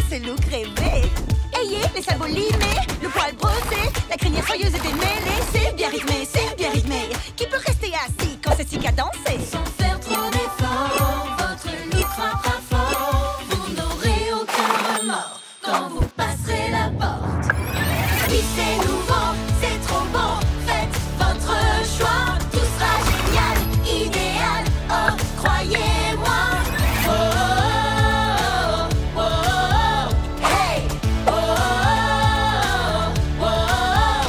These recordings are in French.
ce look rêvé. Ayez les sabots limés, le poil brossé, la crinière soyeuse et démêlée. C'est bien rythmé, c'est bien rythmé. Qui peut rester assis quand c'est si cadencé? Sans faire trop d'efforts, votre look frappera fort. Vous n'aurez aucun remords quand vous passerez la porte. Oui, c'est nouveau, c'est trop bon. Faites votre choix, tout sera génial, idéal. Oh, croyez-moi. Oh, oh, oh, oh, hey. Oh, oh, oh.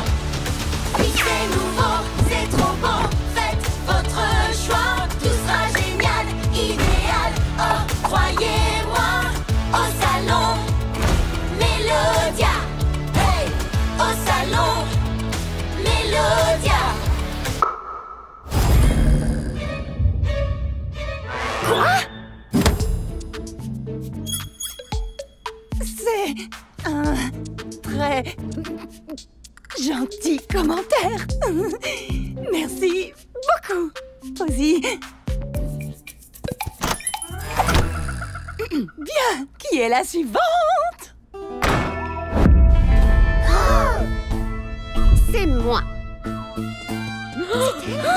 Oui, c'est nouveau, c'est trop bon. Faites votre choix, tout sera génial, idéal. Oh, croyez-moi. Au salon Mélodia. Hey, au salon Mélodia. C'est un très gentil commentaire. Merci beaucoup, Posy. Bien, qui est la suivante? C'est moi.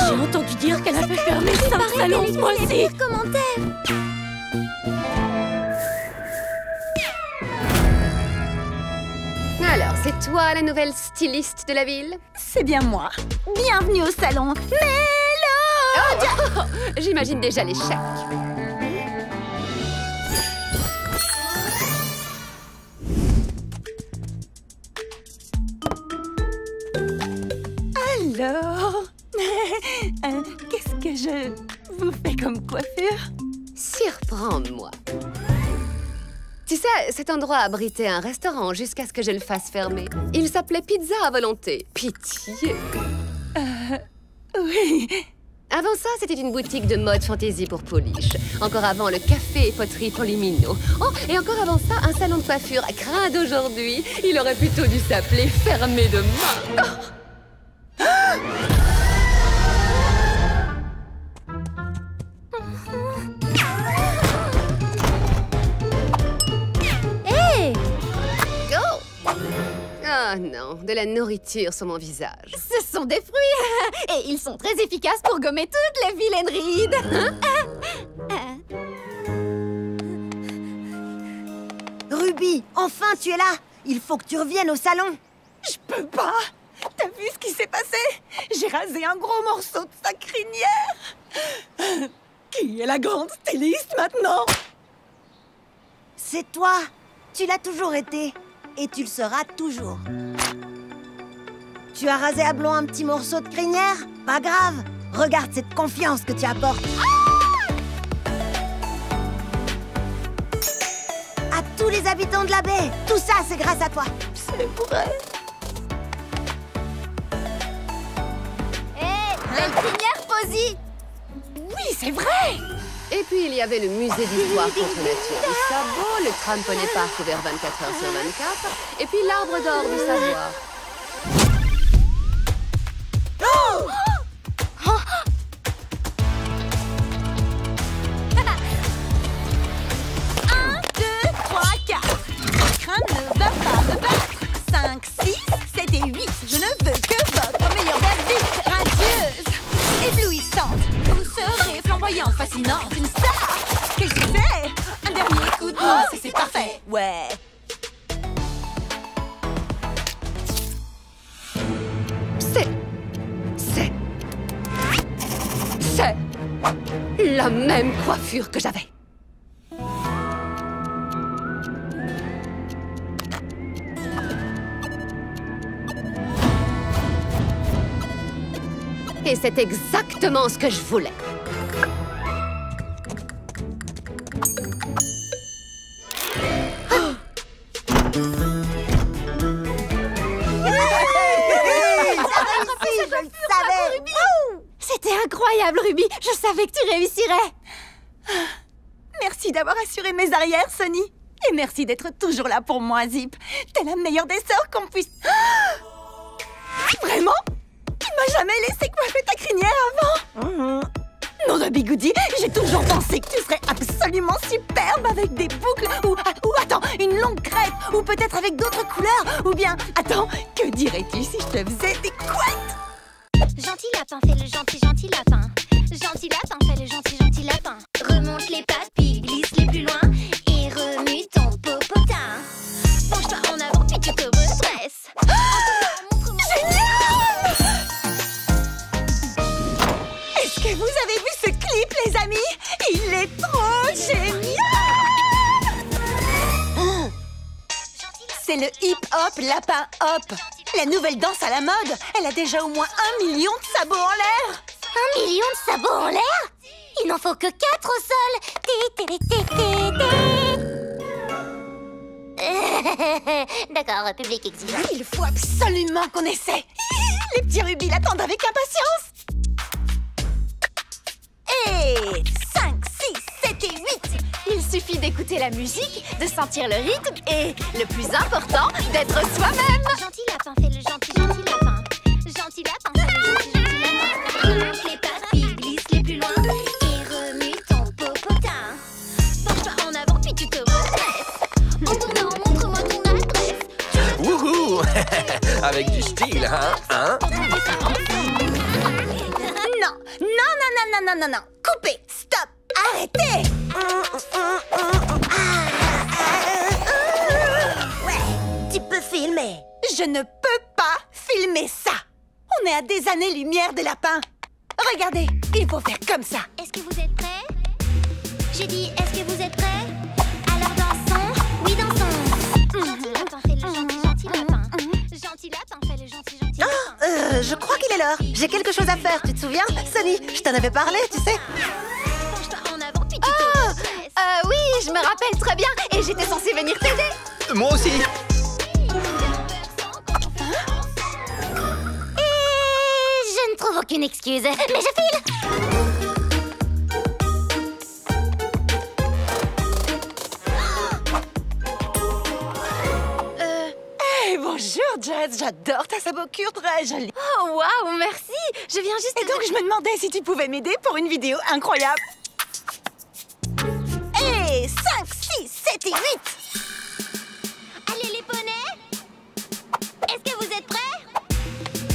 J'ai entendu dire qu'elle avait fermé 5 salons ce mois-ci. Commentaire. Alors, c'est toi la nouvelle styliste de la ville? C'est bien moi. Bienvenue au salon Mélo. Oh, j'imagine déjà l'échec. Alors, qu'est-ce que je vous fais comme coiffure? Surprends-moi. Tu sais, cet endroit abritait un restaurant jusqu'à ce que je le fasse fermer. Il s'appelait Pizza à volonté. Pitié. Oui. Avant ça, c'était une boutique de mode fantaisie pour Polish. Encore avant, le café et poterie Polimino. Oh, et encore avant ça, un salon de coiffure craint d'aujourd'hui. Il aurait plutôt dû s'appeler Fermé demain. Hé! Go! Ah non, de la nourriture sur mon visage. Ce sont des fruits et ils sont très efficaces pour gommer toutes les vilaines rides. Ruby, enfin tu es là. Il faut que tu reviennes au salon. Je peux pas. T'as vu ce qui s'est passé? J'ai rasé un gros morceau de sa crinière. Qui est la grande styliste maintenant? C'est toi. Tu l'as toujours été. Et tu le seras toujours. Tu as rasé à blond un petit morceau de crinière? Pas grave. Regarde cette confiance que tu apportes. À tous les habitants de la baie, tout ça, c'est grâce à toi. C'est vrai. Belle crinière, Posy! Oui, c'est vrai. Et puis, il y avait le musée d'histoire contre nature du sabot, le tramponet park ouvert 24 heures sur 24, et puis l'arbre d'or du savoir. Oh! 1, 2, 3, 4. Votre crâne ne va pas me battre. 5, 6, 7 et 8. Je ne veux que votre meilleure verdict. Radieuse, éblouissante. Vous serez flamboyante, fascinante, une star. Quel succès! Un dernier coup de pouce et c'est parfait. Ouais. C'est la même coiffure que j'avais. Et c'est exactement ce que je voulais. Je le savais. C'était incroyable, Ruby! Je savais que tu réussirais! Merci d'avoir assuré mes arrières, Sonny. Et merci d'être toujours là pour moi, Zip. T'es la meilleure des sœurs qu'on puisse... Vraiment? Tu m'as jamais laissé coiffer ta crinière avant? Non de bigoudi, j'ai toujours pensé que tu serais absolument superbe avec des boucles ou attends, une une longue crête, ou peut-être avec d'autres couleurs, ou bien... Attends, que dirais-tu si je te faisais des couettes? Gentil lapin, fais le gentil lapin. Gentil lapin, fais le gentil lapin. Remonte les pattes, puis glisse les plus loin. Et remue ton popotin. Penche-toi en avant, puis tu te redresses. Génial! Est-ce que vous avez vu ce clip, les amis? Il est trop génial! C'est le hip-hop lapin hop. La nouvelle danse à la mode. Elle a déjà au moins 1 million de sabots en l'air. 1 million de sabots en l'air? Il n'en faut que 4 au sol. D'accord, public exigeant. Il faut absolument qu'on essaie. Les petits rubis l'attendent avec impatience. Et 5, 6, 7 et 8. Il suffit d'écouter la musique, de sentir le rythme et, le plus important, d'être soi-même. Gentil lapin, fais le gentil lapin. Gentil lapin, fais le gentil lapin. Remonte les pattes, puis glisse les plus loin. Et remue ton popotin. Penche-toi en avant, puis tu te redresses. En tournant, montre-moi ton adresse. Wouhou! Avec du style, hein? Non. Coupez, stop, arrêtez. Ouais, tu peux filmer. Je ne peux pas filmer ça. On est à des années-lumière des lapins. Regardez, il faut faire comme ça. Est-ce que vous êtes prêts? J'ai dit, est-ce que vous êtes prêts? Alors dansons, oui dansons. Gentil lapin, fais le gentil lapin. Gentil lapin, fais le gentil lapin. Je crois qu'il est l'heure. J'ai quelque chose à faire, tu te souviens? Sonny, je t'en avais parlé, tu sais. Penche-toi en avant, puis tu te redresses. Oui, je me rappelle très bien et j'étais censée venir t'aider. Moi aussi. Et je ne trouve aucune excuse, mais je file. Bonjour, Jazz. J'adore ta sabocure très jolie. Oh, waouh, merci. Je viens juste... Et donc, je me demandais si tu pouvais m'aider pour une vidéo incroyable. Et 5, 6, 7 et 8. Allez les poneys, est-ce que vous êtes prêts?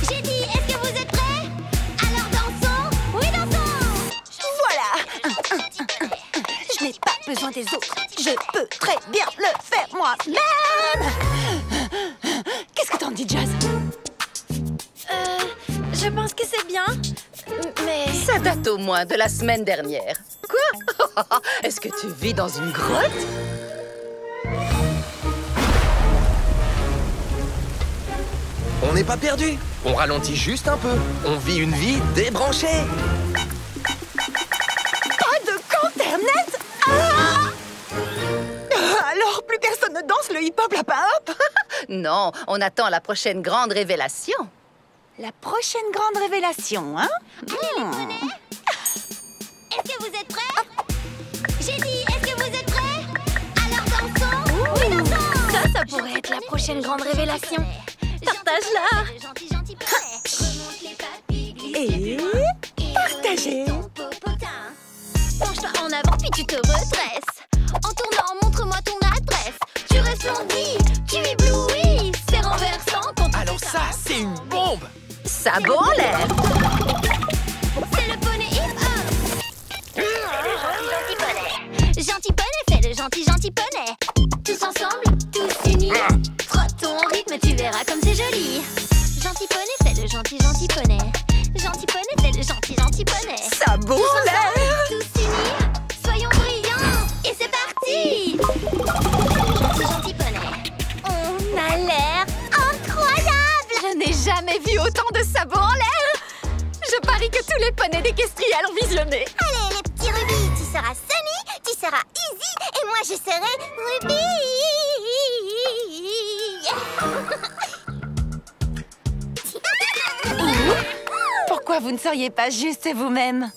J'ai dit, est-ce que vous êtes prêts? Alors dansons, oui dansons. Voilà. Je n'ai pas besoin des autres. Je peux très bien le faire moi-même. Qu'est-ce que t'en dis, Jazz? Je pense que c'est bien, mais... Ça date au moins de la semaine dernière. Quoi? Est-ce que tu vis dans une grotte? On n'est pas perdu. On ralentit juste un peu. On vit une vie débranchée. Pas de Internet? Alors, plus personne ne danse le hip-hop lapin hop? Non, on attend la prochaine grande révélation. La prochaine grande révélation, hein? Est-ce que vous êtes prêts? J'ai dit, est-ce que vous êtes prêts? Alors dansons, oui dansons. Ça pourrait être la prochaine grande révélation. Partage-la. Gentil poney. Remonte les pattes, puis glisse Et les plus loin. partagez. Ton popotin. Penche-toi en avant, puis tu te redresses. En tournant, montre-moi ton adresse. Tu resplendis, tu éblouis. C'est renversant quand tu Alors fais ça, c'est une bombe. Sabot en l'air. C'est le poney hip-hop. Gentil poney. Gentil poney, fais le gentil poney. Tous ensemble, tous unis. Frotte ton rythme, tu verras comme c'est joli. Gentil poney, fais le gentil poney. Gentil poney, fais le gentil poney. Sabot en l'air. Tous unis, soyons brillants. Et c'est parti. Gentil poney. On a l'air incroyable. Je n'ai jamais vu autant de sabots en l'air. Je parie que tous les poneys d'équestriel ont visionné. Allez, les petits rubis, tu seras Sunny, tu seras Easy, et moi je serai Ruby. Pourquoi vous ne seriez pas juste vous-même?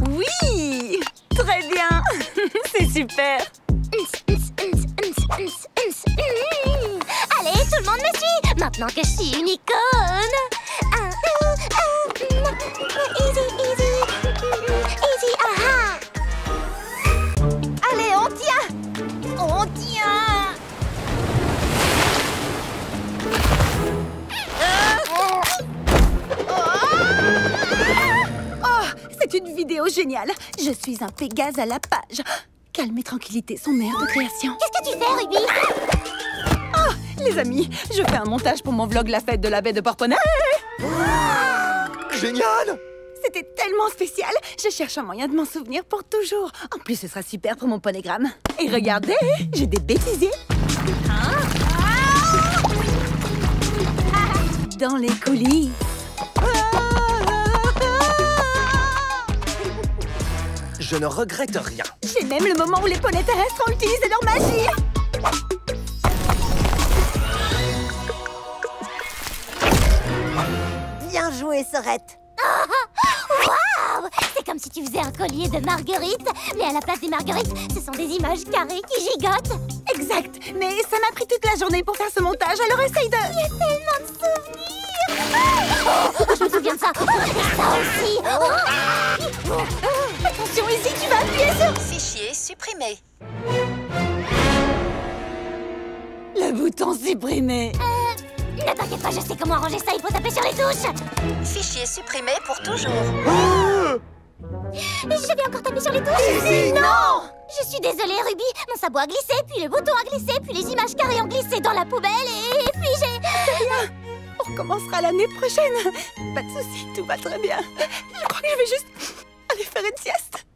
Oui! Très bien! C'est super! Allez, tout le monde me suit. Maintenant que je suis une icône. Easy, easy, easy, aha. vidéo géniale. Je suis un Pégase à la page. Calme et tranquillité sont mère de création. Qu'est-ce que tu fais, Ruby? Oh, les amis, je fais un montage pour mon vlog La fête de la baie de Porponnet. Génial! C'était tellement spécial. Je cherche un moyen de m'en souvenir pour toujours. En plus, ce sera super pour mon ponégramme. Et regardez, j'ai des bêtisiers. Dans les coulisses. Je ne regrette rien. J'ai même le moment où les poneys terrestres ont utilisé leur magie. Bien joué, Sorette. Waouh! C'est comme si tu faisais un collier de marguerites, mais à la place des marguerites, ce sont des images carrées qui gigotent. Exact. Mais ça m'a pris toute la journée pour faire ce montage, alors essaye de... Il y a tellement de souvenirs. Oh, je me souviens de ça. Et ça aussi. Attention, Izzy, tu vas appuyer sur... Fichier supprimé. Le bouton supprimé. Ne t'inquiète pas, je sais comment arranger ça, il faut taper sur les touches. Fichier supprimé pour toujours. Je vais encore taper sur les touches. Izzy, non! Je suis désolée, Ruby. Mon sabot a glissé, puis le bouton a glissé, puis les images carrées ont glissé dans la poubelle, et puis j'ai... C'est rien. On recommencera l'année prochaine. Pas de soucis, tout va très bien. Je crois que je vais juste aller faire une sieste.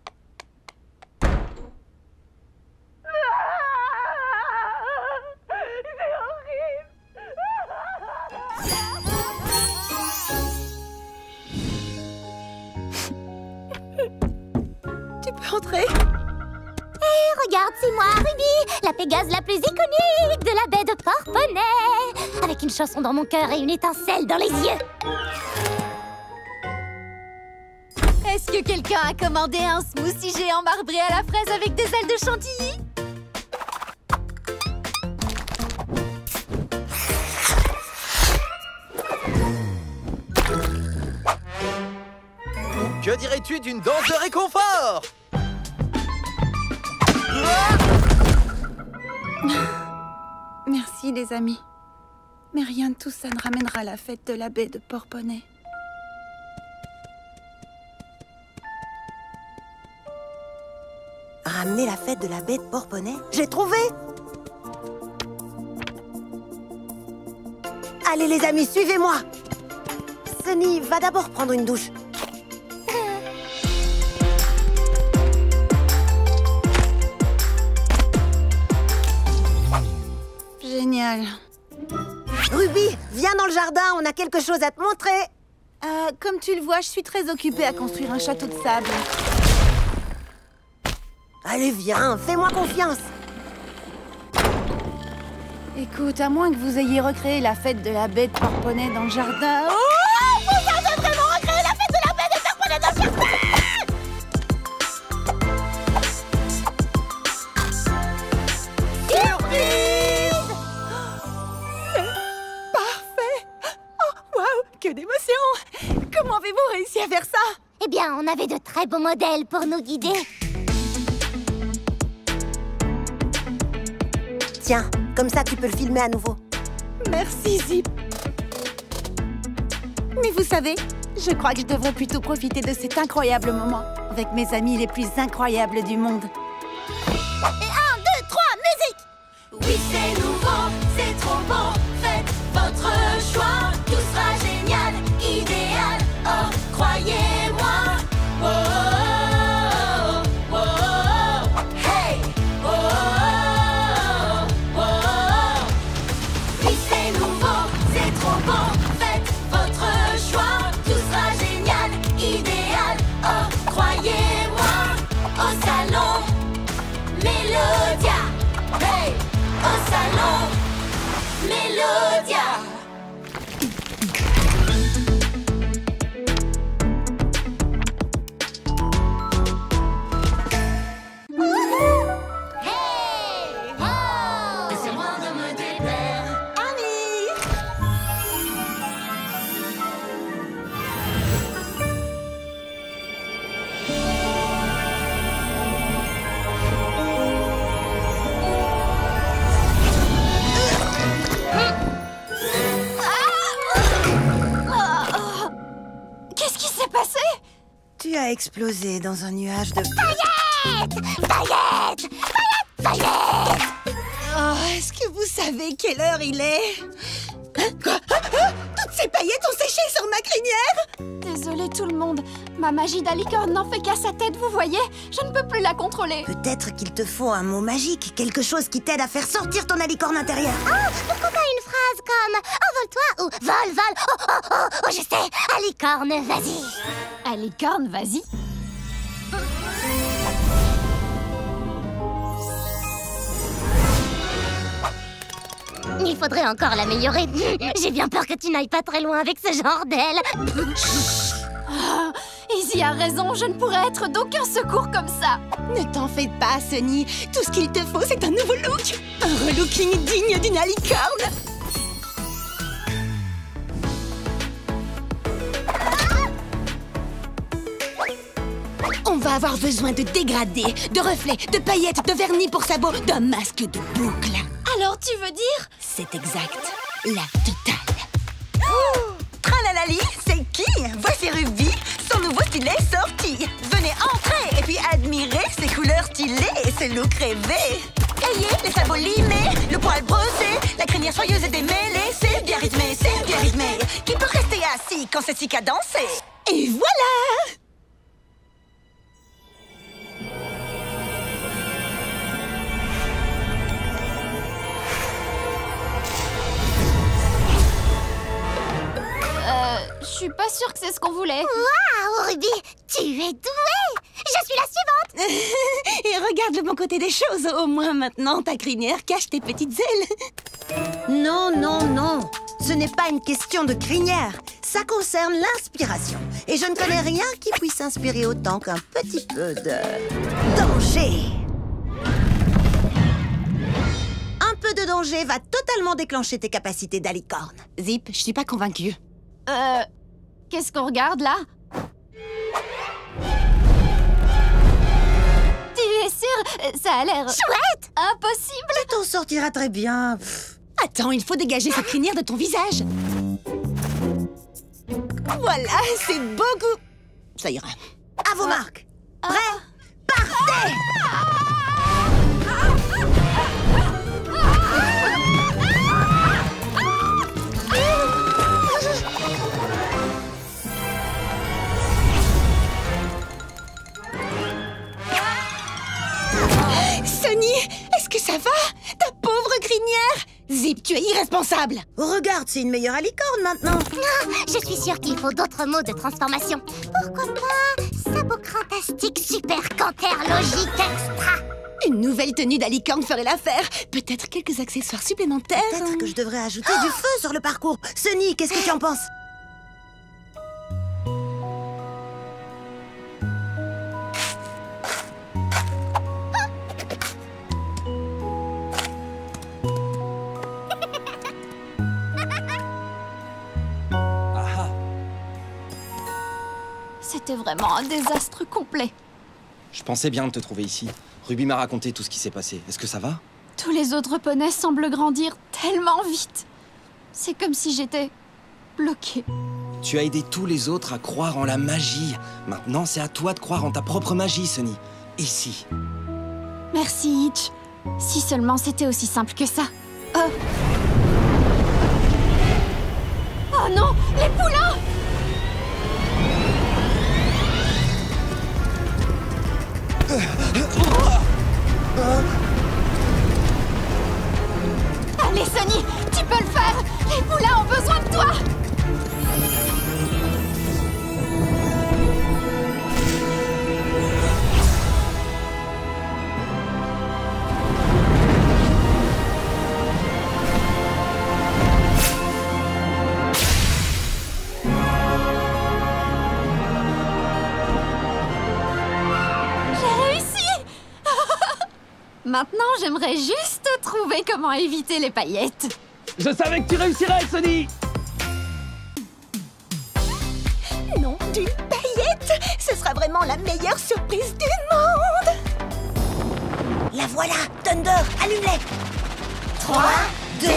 Tu peux entrer? Hé, regarde, c'est moi, Ruby, la Pégase la plus iconique de la baie de Porponnet, avec une chanson dans mon cœur et une étincelle dans les yeux. Est-ce que quelqu'un a commandé un smoothie géant marbré à la fraise avec des ailes de chantilly? Que dirais-tu d'une danse de réconfort? Merci, les amis. Mais rien de tout ça ne ramènera à la fête de la baie de Porponnet. Ramener la fête de la baie de Porponnet? J'ai trouvé! Allez, les amis, suivez-moi! Sunny, va d'abord prendre une douche. Génial. Ruby, viens dans le jardin, on a quelque chose à te montrer. Comme tu le vois, je suis très occupée à construire un château de sable. Allez, viens, fais-moi confiance. Écoute, à moins que vous ayez recréé la fête de la baie de Porponnet dans le jardin... Oh, vous avez vraiment recréé la fête de la baie de Porponnet dans le jardin! Surprise! C'est parfait! Oh, waouh, que d'émotion! Comment avez-vous réussi à faire ça? Eh bien, on avait de très beaux modèles pour nous guider. Tiens, comme ça tu peux le filmer à nouveau. Merci, Zip. Mais vous savez, je crois que je devrais plutôt profiter de cet incroyable moment avec mes amis les plus incroyables du monde. Et 1, 2, 3, musique! Oui, c'est nouveau, c'est trop bon. Faites votre choix, tout sera génial, idéal. Oh, croyez-moi. Oh, oh, oh, oh. Hey, oh, oh, oh, oh. Oui, c'est nouveau, c'est trop bon. Faites votre choix, tout sera génial, idéal. Oh, croyez-moi. Au salon, Mélodia. Hey, au salon, Mélodia. Hey, oh, laissez-moi de me déplaire. exploser dans un nuage de... Paillettes! Oh, est-ce que vous savez quelle heure il est? Quoi? Toutes ces paillettes ont séché sur ma crinière! Désolée tout le monde. Ma magie d'alicorne n'en fait qu'à sa tête, vous voyez? Je ne peux plus la contrôler. Peut-être qu'il te faut un mot magique, quelque chose qui t'aide à faire sortir ton alicorne intérieur. Oh, pourquoi pas une phrase comme envole-toi ou vole, vole, oh, je sais, alicorne, vas-y. Alicorne, vas-y. Il faudrait encore l'améliorer. J'ai bien peur que tu n'ailles pas très loin avec ce genre d'aile. Oh, Izzy a raison, je ne pourrais être d'aucun secours comme ça. Ne t'en fais pas, Sunny. Tout ce qu'il te faut, c'est un nouveau look. Un relooking digne d'une alicorne. On va avoir besoin de dégradés, de reflets, de paillettes, de vernis pour sabots, d'un masque de boucles. Alors tu veux dire? C'est exact. La totale. Oh, tralalali, c'est qui? Voici Ruby. Son nouveau style est sorti. Venez entrer et puis admirer ses couleurs stylées et ses looks rêvés. Ayez les sabots limés, le poil brossé, la crinière soyeuse et démêlée. C'est bien rythmé, c'est bien rythmé. Qui peut rester assis quand c'est si cadencé? Et voilà! Je suis pas sûre que c'est ce qu'on voulait. Waouh, Ruby, tu es douée. Je suis la suivante. Et regarde le bon côté des choses. Au moins maintenant, ta crinière cache tes petites ailes. Non, non, non. Ce n'est pas une question de crinière. Ça concerne l'inspiration. Et je ne connais rien qui puisse inspirer autant qu'un petit peu de... danger. Un peu de danger va totalement déclencher tes capacités d'alicorne. Zip, je suis pas convaincue. Qu'est-ce qu'on regarde là? Tu es sûre? Ça a l'air... Chouette! Impossible! Tu t'en sortiras très bien. Attends, il faut dégager cette crinière de ton visage. Voilà, c'est beaucoup. Ça ira. À vos marques. Prêt? Partez! Sunny, est-ce que ça va? Ta pauvre crinière! Zip, tu es irresponsable! Regarde, c'est une meilleure alicorne maintenant. Ah, je suis sûre qu'il faut d'autres mots de transformation. Pourquoi pas sabot crantastique super canter logique extra. Une nouvelle tenue d'alicorne ferait l'affaire. Peut-être quelques accessoires supplémentaires. Peut-être que je devrais ajouter du feu sur le parcours. Sunny, qu'est-ce que tu en penses? C'était vraiment un désastre complet. Je pensais bien de te trouver ici. Ruby m'a raconté tout ce qui s'est passé. Est-ce que ça va? Tous les autres poneys semblent grandir tellement vite. C'est comme si j'étais bloquée. Tu as aidé tous les autres à croire en la magie. Maintenant, c'est à toi de croire en ta propre magie, Sunny. Ici. Merci, Hitch. Si seulement c'était aussi simple que ça. Oh non, les poulains! Allez, Sunny, tu peux le faire! Les poulains ont besoin de toi! Maintenant, j'aimerais juste trouver comment éviter les paillettes. Je savais que tu réussirais, Sunny! Non, d'une paillette! Ce sera vraiment la meilleure surprise du monde! La voilà! Thunder, allume-les! 3, 2, 1...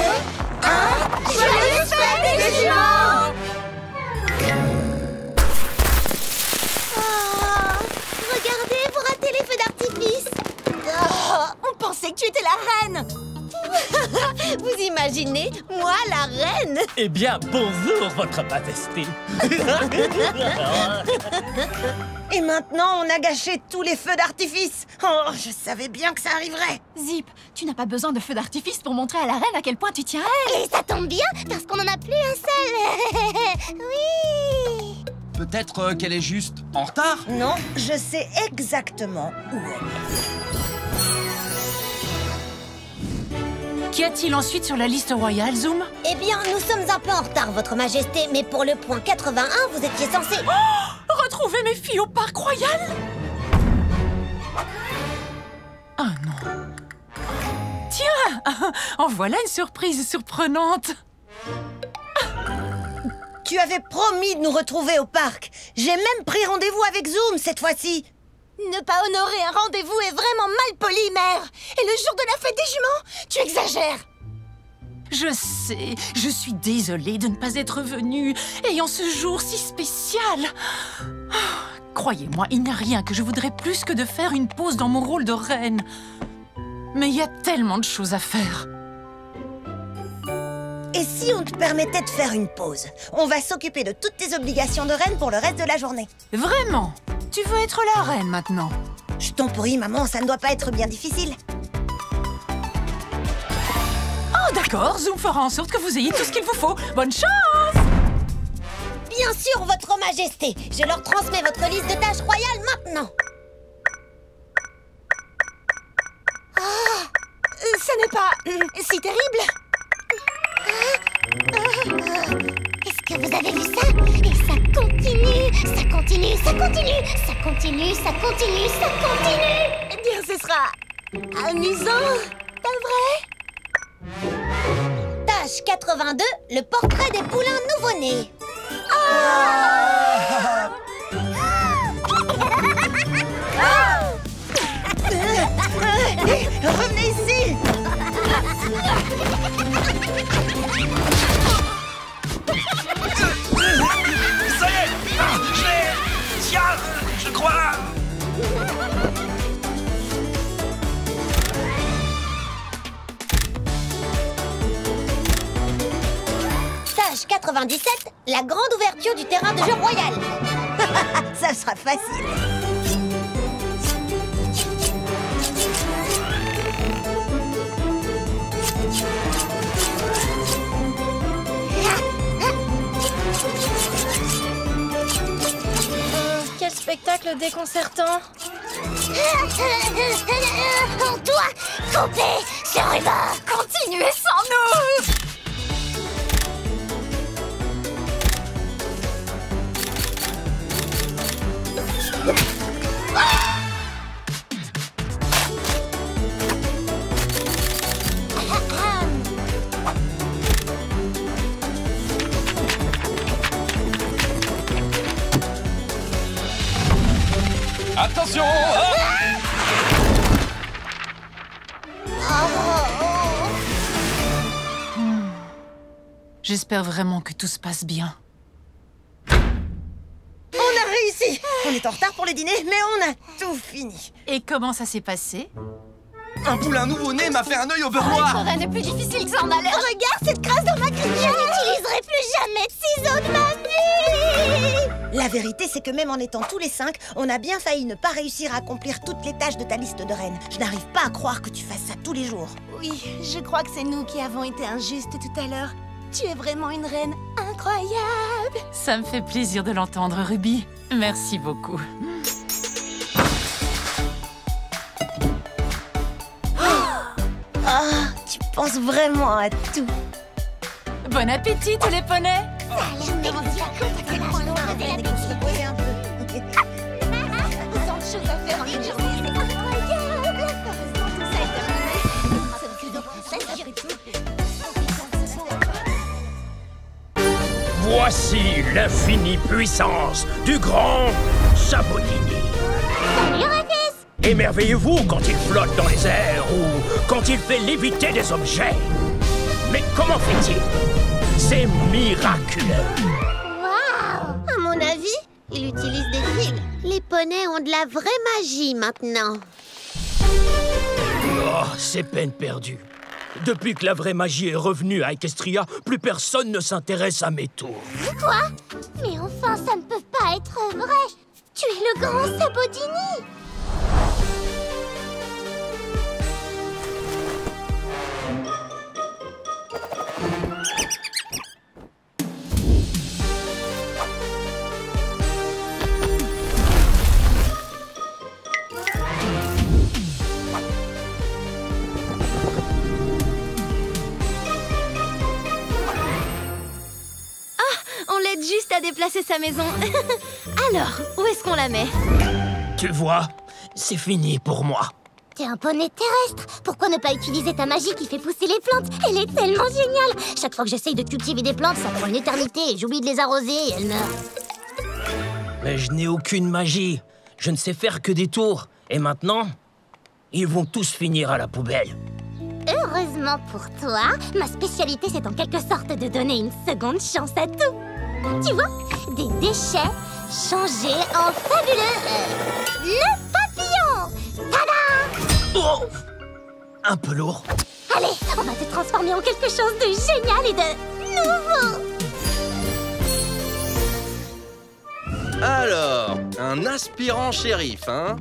Joyeuse fête des jumeaux! pensais que tu étais la reine. Vous imaginez, moi la reine? Eh bien, bonjour, votre majesté. Et maintenant, on a gâché tous les feux d'artifice. Oh, je savais bien que ça arriverait. Zip, tu n'as pas besoin de feu d'artifice pour montrer à la reine à quel point tu tiens à elle. Et ça tombe bien, parce qu'on en a plus un seul. Oui. Peut-être qu'elle est juste en retard? Non, je sais exactement où elle est. Qu'y a-t-il ensuite sur la liste royale, Zoom? Eh bien, nous sommes un peu en retard, votre majesté, mais pour le point 81, vous étiez censé... Oh, retrouver mes filles au parc royal? Ah non. Tiens, en voilà une surprise surprenante. Tu avais promis de nous retrouver au parc. J'ai même pris rendez-vous avec Zoom cette fois-ci. Ne pas honorer un rendez-vous est vraiment mal poli, mère. Et le jour de la fête des jumeaux, tu exagères. Je sais, je suis désolée de ne pas être venue, ayant ce jour si spécial. Croyez-moi, il n'y a rien que je voudrais plus que de faire une pause dans mon rôle de reine. Mais il y a tellement de choses à faire. Et si on te permettait de faire une pause? On va s'occuper de toutes tes obligations de reine pour le reste de la journée. Vraiment? Tu veux être la reine maintenant? Je t'en prie, maman, ça ne doit pas être bien difficile. Oh d'accord, Zoom fera en sorte que vous ayez tout ce qu'il vous faut. Bonne chance! Bien sûr, votre majesté. Je leur transmets votre liste de tâches royales maintenant. Ça n'est pas si terrible. Est-ce que vous avez vu ça? Et ça continue, ça continue, ça continue, ça continue, ça continue, ça continue. Eh bien, ce sera amusant, pas vrai? Tâche 82, le portrait des poulains nouveau-nés. Revenez ici! Ça y est, je l'ai. Tiens, je crois. Tâche 97, la grande ouverture du terrain de jeu royal. Ça sera facile. Quel spectacle déconcertant. On doit couper ce ruban. Continuez sans nous! Attention! J'espère vraiment que tout se passe bien. On a réussi! On est en retard pour le dîner, mais on a tout fini. Et comment ça s'est passé? Un poulain nouveau-né m'a fait un œil au beurre Être noir. reine est plus difficile que ça en a l'air. Regarde cette crasse dans ma crinière. Je n'utiliserai plus jamais de ciseaux de ma vie. La vérité, c'est que même en étant tous les 5, on a bien failli ne pas réussir à accomplir toutes les tâches de ta liste de reine. Je n'arrive pas à croire que tu fasses ça tous les jours. Oui, je crois que c'est nous qui avons été injustes tout à l'heure. Tu es vraiment une reine incroyable. Ça me fait plaisir de l'entendre, Ruby. Merci beaucoup. Ah, tu penses vraiment à tout. Bon appétit, tous les poneys! Tant de choses à faire en une journée, c'est incroyable. Heureusement, tout ça est terminé. Voici l'infinie puissance du grand Sabotini. Salut, Rufus. Émerveillez-vous quand il flotte dans les airs ou quand il fait léviter des objets. Mais comment fait-il? C'est miraculeux. Waouh! À mon avis, il utilise des fils. Les poneys ont de la vraie magie maintenant. Oh, c'est peine perdue. Depuis que la vraie magie est revenue à Equestria, plus personne ne s'intéresse à mes tours. Quoi? Mais enfin, ça ne peut pas être vrai. Tu es le grand Sabodini. On l'aide juste à déplacer sa maison. Alors, où est-ce qu'on la met? Tu vois, c'est fini pour moi. T'es un poney terrestre. Pourquoi ne pas utiliser ta magie qui fait pousser les plantes? Elle est tellement géniale. Chaque fois que j'essaye de cultiver des plantes, ça prend une éternité et j'oublie de les arroser et elles meurent. Mais je n'ai aucune magie. Je ne sais faire que des tours. Et maintenant, ils vont tous finir à la poubelle. Heureusement pour toi, ma spécialité c'est en quelque sorte de donner une seconde chance à tout. Tu vois, des déchets changés en fabuleux... le papillon. Tada! Oh! Un peu lourd. Allez, on va te transformer en quelque chose de génial et de nouveau. Alors, un aspirant shérif, hein?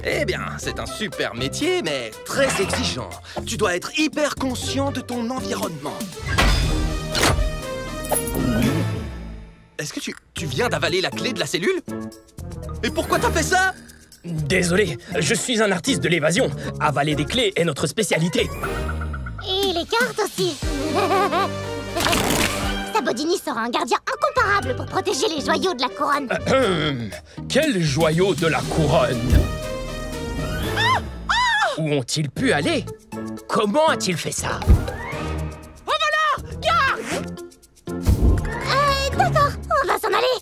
Eh bien, c'est un super métier, mais très exigeant. Tu dois être hyper conscient de ton environnement. Est-ce que tu viens d'avaler la clé de la cellule? Et pourquoi t'as fait ça? Désolé, je suis un artiste de l'évasion. Avaler des clés est notre spécialité. Et les cartes aussi. Sabodini sera un gardien incomparable pour protéger les joyaux de la couronne. Quel joyau de la couronne? Où ont-ils pu aller? Comment a-t-il fait ça? Oh voilà! Garde! D'accord, on va s'en aller.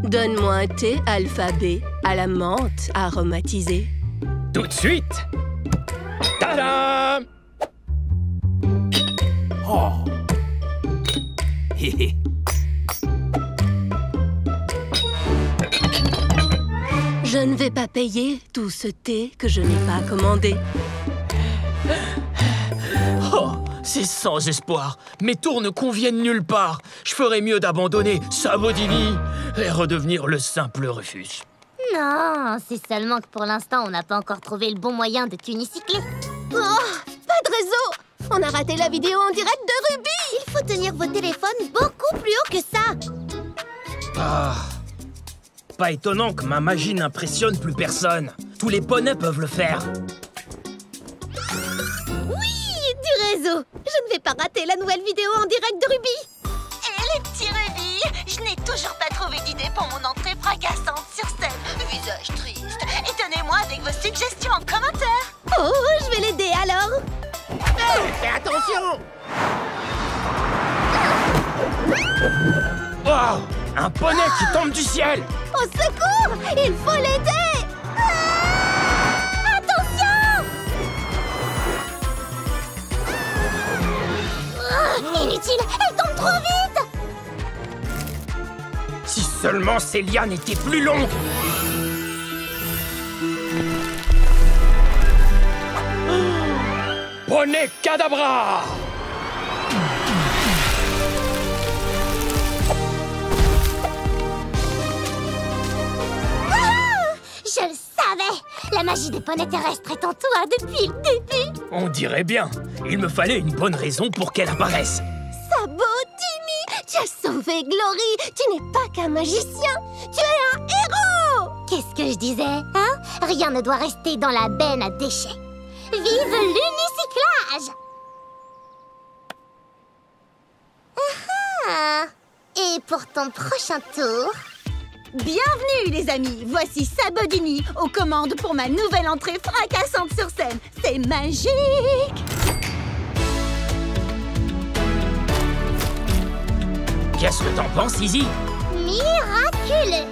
Donne-moi un thé alphabet à la menthe aromatisée. Tout de suite! Tada! Oh! Hé hé! Je ne vais pas payer tout ce thé que je n'ai pas commandé. Oh, c'est sans espoir. Mes tours ne conviennent nulle part. Je ferais mieux d'abandonner Sabodini et redevenir le simple Rufus. Non, c'est seulement que pour l'instant, on n'a pas encore trouvé le bon moyen de t'unicycler. Oh, pas de réseau! On a raté la vidéo en direct de Ruby! Il faut tenir vos téléphones beaucoup plus haut que ça. Ah... Pas étonnant que ma magie n'impressionne plus personne. Tous les poneys peuvent le faire. Oui, du réseau. Je ne vais pas rater la nouvelle vidéo en direct de Ruby. Et les petits Ruby, je n'ai toujours pas trouvé d'idée pour mon entrée fracassante sur scène. Visage triste. Étonnez-moi avec vos suggestions en commentaire. Oh, je vais l'aider alors. Fais attention! Oh, un poney qui tombe du ciel! Au secours! Il faut l'aider! Attention! Inutile, elle tombe trop vite! Si seulement ces lianes étaient plus longues! Poney Cadabra! Je le savais! La magie des poneys terrestres est en toi depuis le début! On dirait bien. Il me fallait une bonne raison pour qu'elle apparaisse. Sabodini! Tu as sauvé Glory! Tu n'es pas qu'un magicien! Tu es un héros! Qu'est-ce que je disais, hein? Rien ne doit rester dans la benne à déchets. Vive l'unicyclage! Et pour ton prochain tour... Bienvenue les amis, voici Sabodini aux commandes pour ma nouvelle entrée fracassante sur scène. C'est magique! Qu'est-ce que t'en penses, Izzy? Miraculeux!